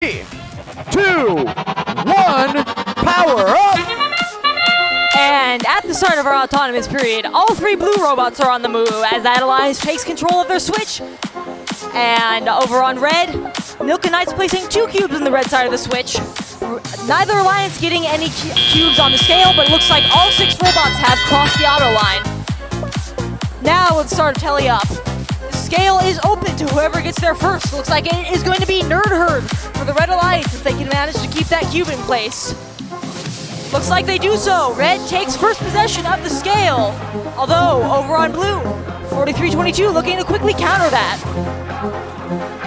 3, 2, 1, power up! And at the start of our autonomous period, all three blue robots are on the move as that alliance takes control of their switch. And over on red, Milk and Knight's placing 2 cubes in the red side of the switch. Neither alliance getting any cubes on the scale, but it looks like all 6 robots have crossed the auto line. Now let's start a tally up. The scale is open to whoever gets there first. Looks like it is going to be Nerd Herd for the red alliance if they can manage to keep that cube in place. Looks like they do so. Red takes first possession of the scale. Although, over on blue, 4322 looking to quickly counter that.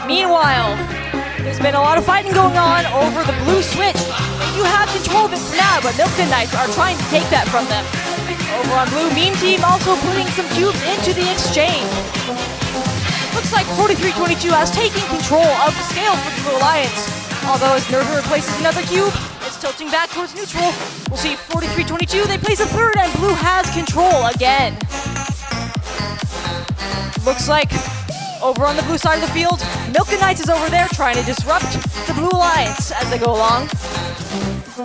Meanwhile, there's been a lot of fighting going on over the blue switch. They do have control of it for now, but Milk and Knights are trying to take that from them. Over on blue, Meme Team also putting some cubes into the exchange. Looks like 4322 has taken control of the scale for the Blue Alliance. Although as Nerd Herd places another cube, it's tilting back towards neutral. We'll see 4322, they place a third, and blue has control again. Looks like over on the blue side of the field, Milk and Knights is over there trying to disrupt the Blue Alliance as they go along.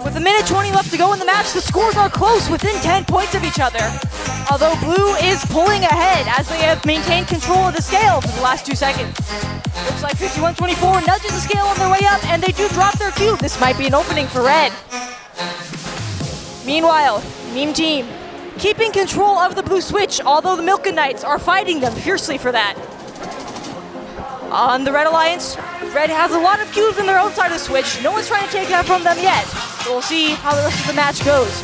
With a minute 20 left to go in the match, the scores are close, within 10 points of each other. Although blue is pulling ahead as they have maintained control of the scale for the last 2 seconds. Looks like 5124 nudges the scale on their way up, and they do drop their cube. This might be an opening for red. Meanwhile, Meme Team keeping control of the blue switch, although the Milk and Knights are fighting them fiercely for that. On the red alliance, red has a lot of cubes on their own side of the switch. No one's trying to take that from them yet. So we'll see how the rest of the match goes.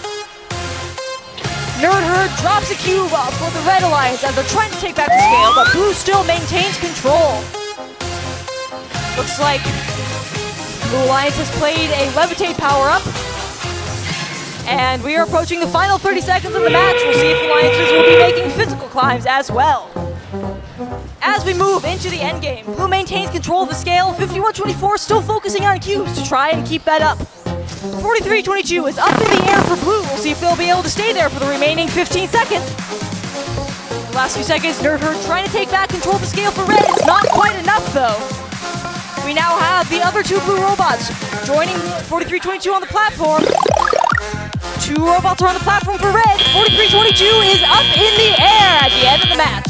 Nerd Herd drops a cube for the red alliance as they're trying to take back the scale, but blue still maintains control. Looks like Blue Alliance has played a Levitate power-up. And we are approaching the final 30 seconds of the match. We'll see if alliances will be making physical climbs as well. As we move into the endgame, blue maintains control of the scale. 5124 still focusing on cubes to try and keep that up. 4322 is up in the air for blue. We'll see if they'll be able to stay there for the remaining 15 seconds. The last few seconds, Nerd Herd trying to take back control of the scale for red. It's not quite enough though. We now have the other 2 blue robots joining 4322 on the platform. 2 robots are on the platform for red. 4322 is up in the air at the end of the match.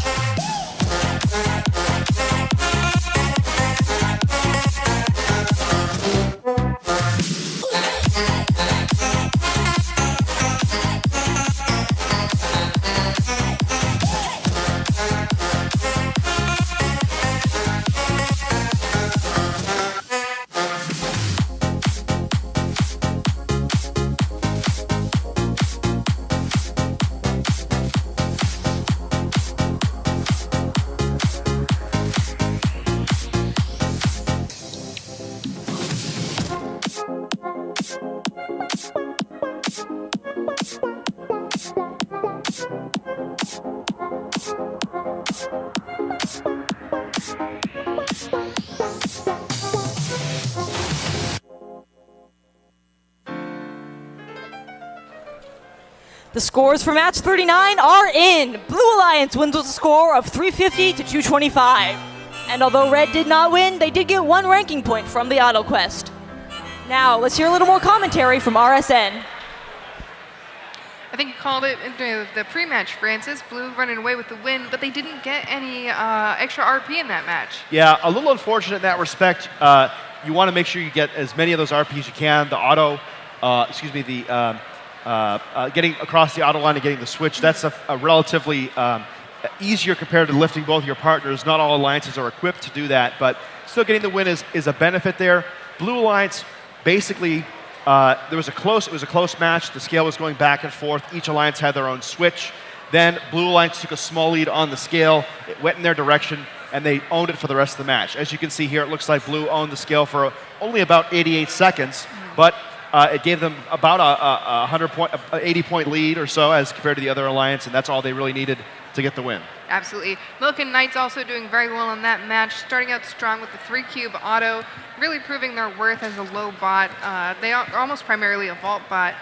The scores for match 39 are in. Blue Alliance wins with a score of 350 to 225. And although red did not win, they did get 1 ranking point from the Auto Quest. Now, let's hear a little more commentary from RSN. I think you called it in the pre-match, Francis. Blue running away with the win, but they didn't get any extra RP in that match. Yeah, a little unfortunate in that respect. You want to make sure you get as many of those RPs as you can. The auto, getting across the auto line and getting the switch, that's a relatively easier compared to lifting both your partners. Not all alliances are equipped to do that, but still getting the win is a benefit there. Blue Alliance, basically, it was a close match. The scale was going back and forth. Each alliance had their own switch. Then Blue Alliance took a small lead on the scale. It went in their direction, and they owned it for the rest of the match. As you can see here, it looks like Blue owned the scale for only about 88 seconds, but it gave them about a 80-point lead or so as compared to the other alliance, and that's all they really needed to get the win. Absolutely. Milk and Knights also doing very well in that match, starting out strong with the 3-cube auto, really proving their worth as a low bot. They are almost primarily a vault bot.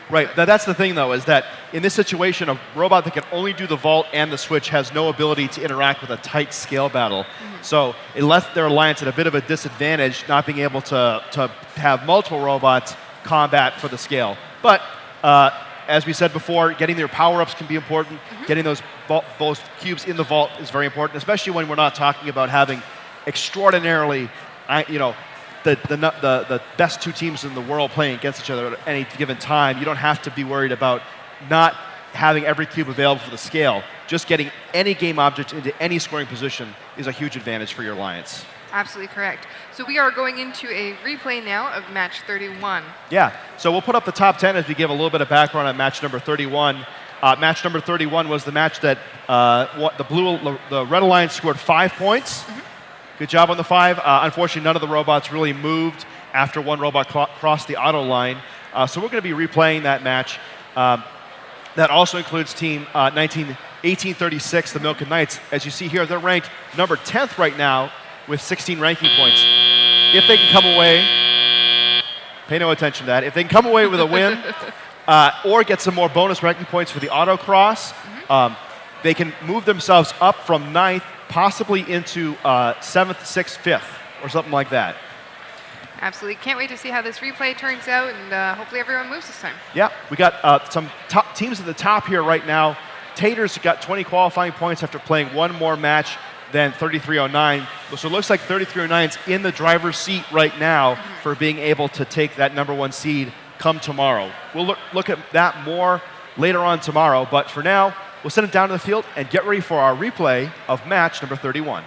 Right. That's the thing, though, is that in this situation, a robot that can only do the vault and the switch has no ability to interact with a tight scale battle. So it left their alliance at a bit of a disadvantage, not being able to have multiple robots combat for the scale. But as we said before, getting their power-ups can be important. Getting those both cubes in the vault is very important, especially when we're not talking about having extraordinarily, the best two teams in the world playing against each other at any given time. You don't have to be worried about not having every cube available for the scale. Just getting any game object into any scoring position is a huge advantage for your alliance. Absolutely correct. So we are going into a replay now of match 31. Yeah, so we'll put up the top 10 as we give a little bit of background on match number 31. Match number 31 was the match that the Red Alliance scored 5 points. Good job on the 5. Unfortunately, none of the robots really moved after one robot crossed the auto line. So we're going to be replaying that match. That also includes team 1836, the Milken Knights. As you see here, they're ranked number 10th right now with 16 ranking points. If they can come away, pay no attention to that. If they can come away with a win or get some more bonus ranking points for the autocross, they can move themselves up from 9th, possibly into 7th, 6th, 5th, or something like that. Absolutely. Can't wait to see how this replay turns out, and hopefully everyone moves this time. Yeah, we got some top teams at the top here right now. Taters got 20 qualifying points after playing one more match than 3309. So it looks like 3309's in the driver's seat right now for being able to take that #1 seed come tomorrow. We'll look at that more later on tomorrow, but for now, we'll send it down to the field and get ready for our replay of match number 31.